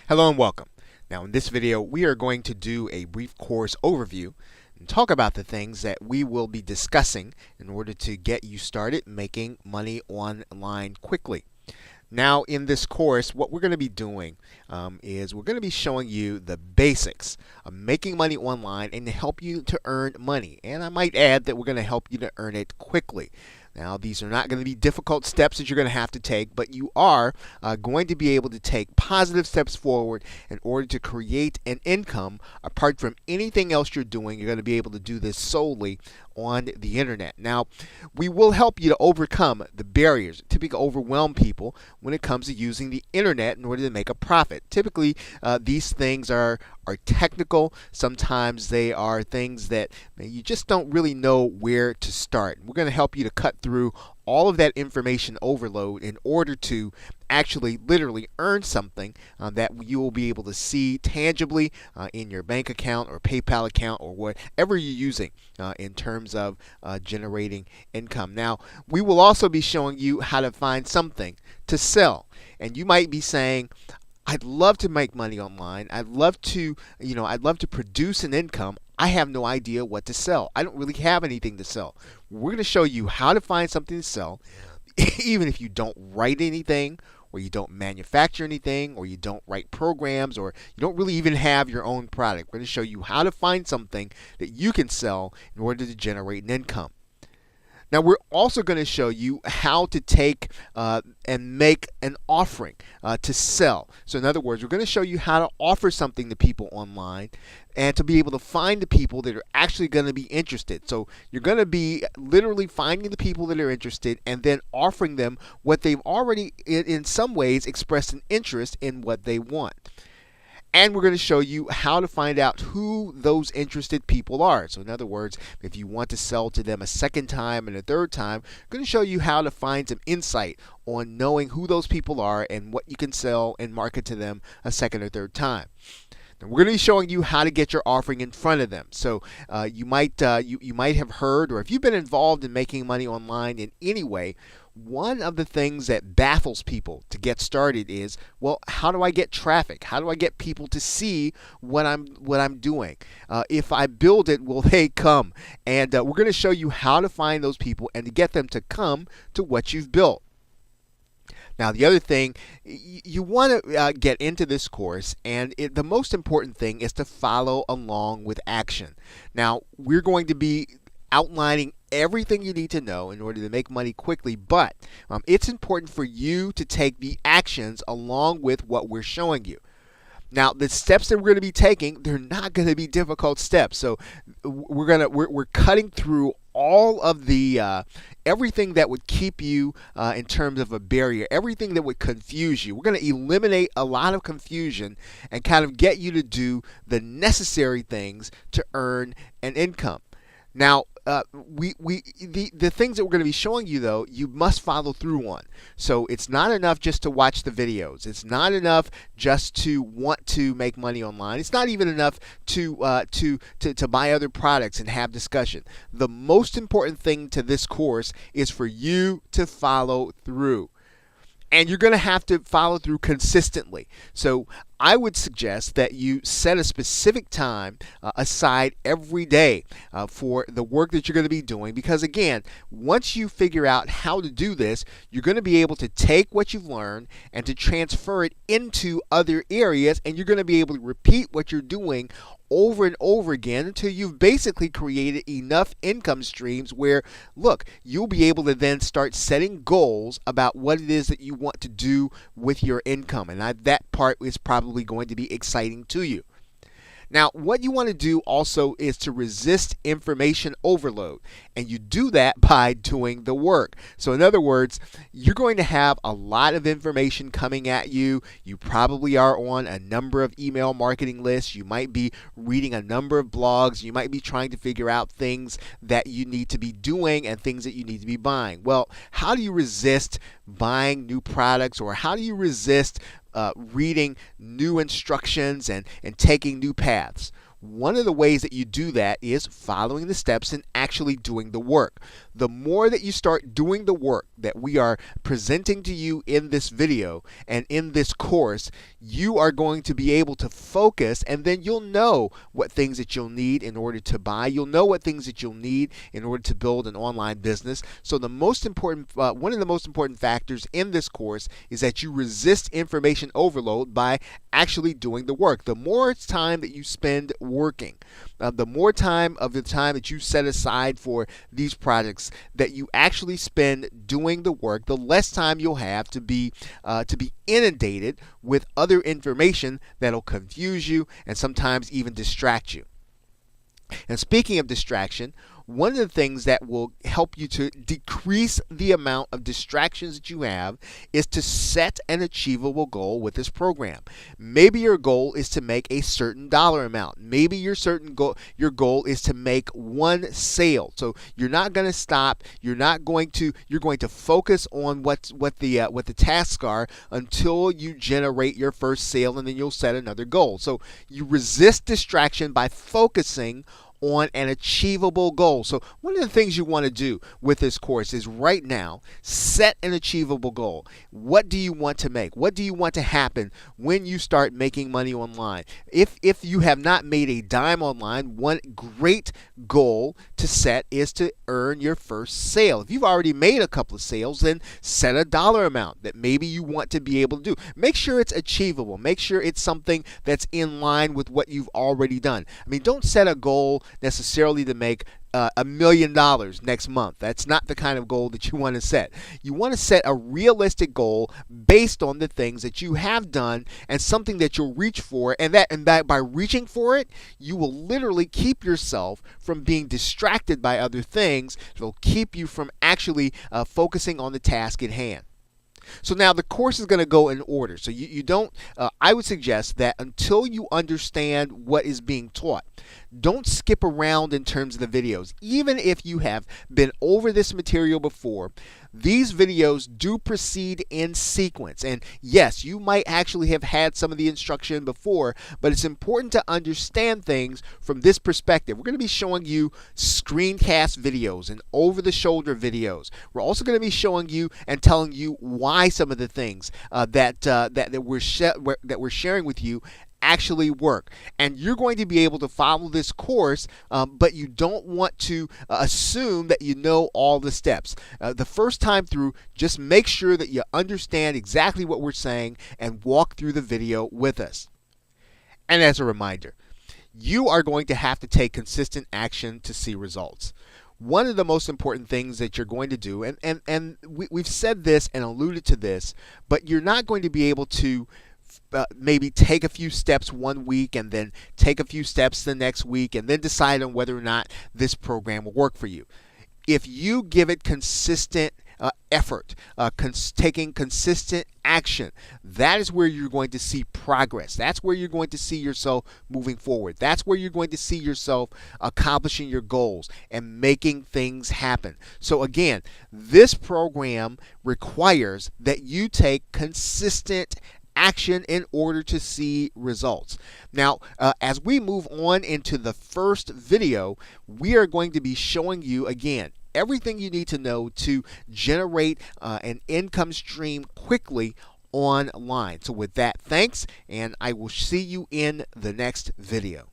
Hello and welcome. Now in this video we are going to do a brief course overview and talk about the things that we will be discussing in order to get you started making money online quickly. Now in this course what we're going to be doing is we're going to be showing you the basics of making money online and to help you to earn money. And I might add that we're going to help you to earn it quickly. Now, these are not going to be difficult steps that you're going to have to take, but you are going to be able to take positive steps forward in order to create an income apart from anything else you're doing. You're going to be able to do this solely on the internet. Now, we will help you to overcome the barriers that typically overwhelm people when it comes to using the internet in order to make a profit. Typically, these things are technical. Sometimes they are things that you just don't really know where to start. We're going to help you to cut through all of that information overload in order to actually literally earn something that you will be able to see tangibly in your bank account or PayPal account or whatever you're using in terms of generating income. Now, we will also be showing you how to find something to sell. And you might be saying, I'd love to make money online. I'd love to produce an income. I have no idea what to sell. I don't really have anything to sell. We're going to show you how to find something to sell, even if you don't write anything, or you don't manufacture anything, or you don't write programs, or you don't really even have your own product. We're going to show you how to find something that you can sell in order to generate an income. Now, we're also going to show you how to take and make an offering to sell. So in other words, we're going to show you how to offer something to people online and to be able to find the people that are actually going to be interested. So you're going to be literally finding the people that are interested and then offering them what they've already, in some ways, expressed an interest in what they want. And we're going to show you how to find out who those interested people are. So in other words, if you want to sell to them a second time and a third time, we're going to show you how to find some insight on knowing who those people are and what you can sell and market to them a second or third time. Now, we're going to be showing you how to get your offering in front of them. So you might have heard, or if you've been involved in making money online in any way, one of the things that baffles people to get started is, well, how do I get traffic? How do I get people to see what I'm doing? If I build it, will they come? And we're going to show you how to find those people and to get them to come to what you've built. Now, the other thing, you want to get into this course, and the most important thing is to follow along with action. Now, we're going to be outlining everything you need to know in order to make money quickly, but it's important for you to take the actions along with what we're showing you. Now, the steps that we're going to be taking, they're not going to be difficult steps. So we're cutting through all of the everything that would keep you in terms of a barrier, everything that would confuse you. We're going to eliminate a lot of confusion and kind of get you to do the necessary things to earn an income. Now, the things that we're going to be showing you, though, you must follow through on. So it's not enough just to watch the videos. It's not enough just to want to make money online. It's not even enough to buy other products and have discussion. The most important thing to this course is for you to follow through. And you're going to have to follow through consistently. So I would suggest that you set a specific time aside every day for the work that you're going to be doing, because again, once you figure out how to do this, you're going to be able to take what you've learned and to transfer it into other areas, and you're going to be able to repeat what you're doing over and over again until you've basically created enough income streams where, look, you'll be able to then start setting goals about what it is that you want to do with your income. And that part is probably going to be exciting to you. Now, what you want to do also is to resist information overload, and you do that by doing the work. So in other words, you're going to have a lot of information coming at you. You probably are on a number of email marketing lists. You might be reading a number of blogs. You might be trying to figure out things that you need to be doing and things that you need to be buying. Well, how do you resist buying new products, or how do you resist reading new instructions and taking new paths? One of the ways that you do that is following the steps and actually doing the work. The more that you start doing the work that we are presenting to you in this video and in this course, you are going to be able to focus, and then you'll know what things that you'll need in order to buy. You'll know what things that you'll need in order to build an online business. So the most important, one of the most important factors in this course is that you resist information overload by actually doing the work. The more time that you spend working, the more time of the time that you set aside for these projects that you actually spend doing the work, the less time you'll have to be inundated with other information that'll confuse you and sometimes even distract you. And speaking of distraction, one of the things that will help you to decrease the amount of distractions that you have is to set an achievable goal with this program. Maybe your goal is to make a certain dollar amount. Maybe your goal is to make one sale. So you're not going to stop. You're going to focus on what the tasks are until you generate your first sale, and then you'll set another goal. So you resist distraction by focusing on an achievable goal. So one of the things you want to do with this course is right now set an achievable goal. What do you want to make? What do you want to happen when you start making money online? If you have not made a dime online, one great goal to set is to earn your first sale. If you've already made a couple of sales, then set a dollar amount that maybe you want to be able to do. Make sure it's achievable. Make sure it's something that's in line with what you've already done. I mean, don't set a goal necessarily to make $1 million next month. That's not the kind of goal that you want to set. You want to set a realistic goal based on the things that you have done and something that you'll reach for, and that by reaching for it, you will literally keep yourself from being distracted by other things. It'll keep you from actually focusing on the task at hand. So now the course is going to go in order. So you don't, I would suggest that until you understand what is being taught, don't skip around in terms of the videos. Even if you have been over this material before, these videos do proceed in sequence. And yes, you might actually have had some of the instruction before, but it's important to understand things from this perspective. We're going to be showing you screencast videos and over-the-shoulder videos. We're also going to be showing you and telling you why some of the things that we're sharing with you actually work. And you're going to be able to follow this course, but you don't want to assume that you know all the steps. The first time through, just make sure that you understand exactly what we're saying and walk through the video with us. And as a reminder, you are going to have to take consistent action to see results. One of the most important things that you're going to do, and we've said this and alluded to this, but you're not going to be able to maybe take a few steps one week and then take a few steps the next week and then decide on whether or not this program will work for you. If you give it consistent effort, taking consistent action, that is where you're going to see progress. That's where you're going to see yourself moving forward. That's where you're going to see yourself accomplishing your goals and making things happen. So again, this program requires that you take consistent action in order to see results. Now, as we move on into the first video, we are going to be showing you again everything you need to know to generate an income stream quickly online. So with that, thanks, and I will see you in the next video.